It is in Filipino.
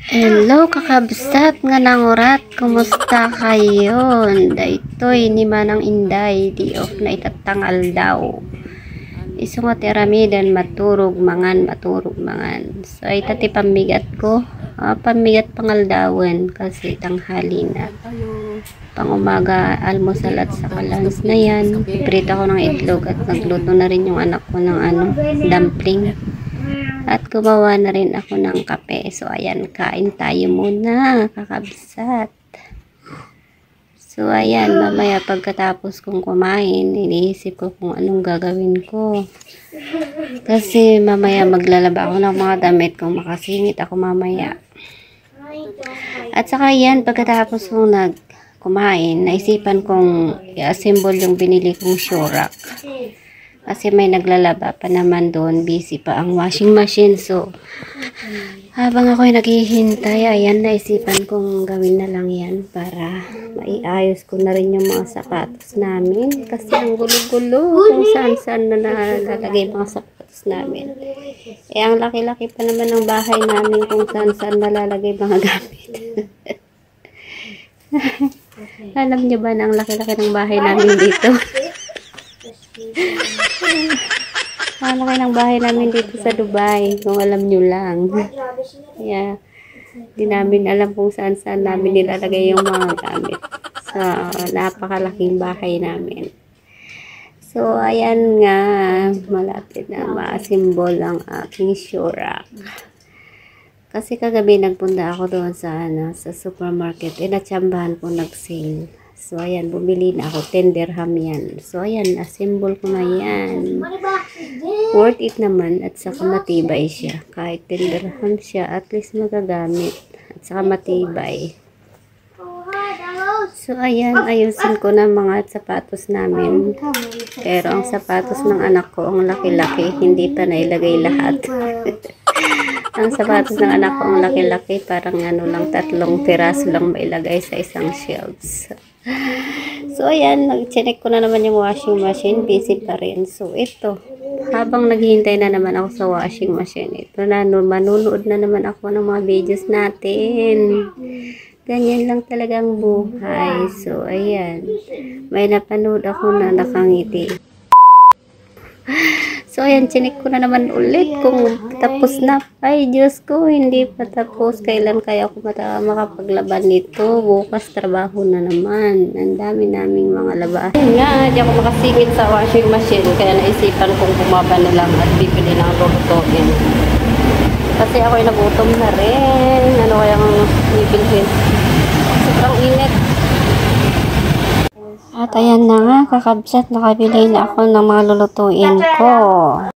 Hello kakabsat nga nangurat, kumusta kayo? Daytoy ni Manang Inday, di off na itatangal daw. Isungot iramidan maturog mangan. So ay tati pamigat ko, pamigat pangaldawan kasi tanghali na. Pangumaga almusal at saka lunch na yan. Prito ko ng itlog at nagluto na rin yung anak ko ng dumpling. At gumawa na rin ako ng kape. So, ayan, kain tayo muna, kakabsat. So, ayan, mamaya pagkatapos kong kumain, iniisip ko kung anong gagawin ko. Kasi mamaya maglalaba ako ng mga damit kung makasingit ako mamaya. At saka yan, pagkatapos kong kumain, naisipan kong i-assemble yung binili kong Shorak. Kasi may naglalaba pa naman doon, busy pa ang washing machine. So, habang ako'y naghihintay, ayan, naisipan kong gawin na lang yan para maiayos ko na rin yung mga sapatos namin. Kasi ang gulo-gulo kung saan-saan na nalalagay mga sapatos namin. Ang laki-laki pa naman ng bahay namin kung saan-saan nalalagay mga gamit. Alam niyo ba na ang laki-laki ng bahay namin dito? Malaki ng bahay namin dito sa Dubai, kung alam nyo lang. Yeah. Di namin alam kung saan-saan namin nilalagay yung mga gamit. So, napakalaking bahay namin. So, ayan nga, malapit na ma-assemble ang aking Shorak. Kasi kagabi nagpunta ako doon sa supermarket. Natsambahan ko nag-sale. So, ayan, bumili na ako. 10 dirham yan. So, ayan, assemble ko na yan. Worth it naman at saka matibay siya. Kahit 10 dirham siya, at least magagamit. At saka matibay. So, ayan, ayusin ko na mga sapatos namin. Pero ang sapatos ng anak ko, ang laki-laki, hindi pa nailagay lahat. Ang sapatos ng anak ko, ang laki-laki, parang lang, 3 piraso lang mailagay sa isang shelves. So, ayan, nag-check ko na naman yung washing machine. Busy pa rin. So, ito. Habang naghihintay na naman ako sa washing machine, ito na, manunood na naman ako ng mga videos natin. Ganyan lang talagang buhay. So, ayan. May napanood ako na nakangiti. So, ayan, chinik ko na naman ulit kung tapos na. Ay, Diyos ko, hindi pa tapos. Kailan kaya ako makapaglaban nito? Bukas trabaho na naman. Ang dami naming mga labahan. Ayun nga, di ako makasingit sa washing machine. Kaya naisipan kong bumaba na lang at bibili ng lulutuin. Kasi ako'y nagutom na rin. Ano kaya ang bibilhin? Sobrang init. At ayan na nga, kakabsat, nakabili na ako ng mga lulutuin ko.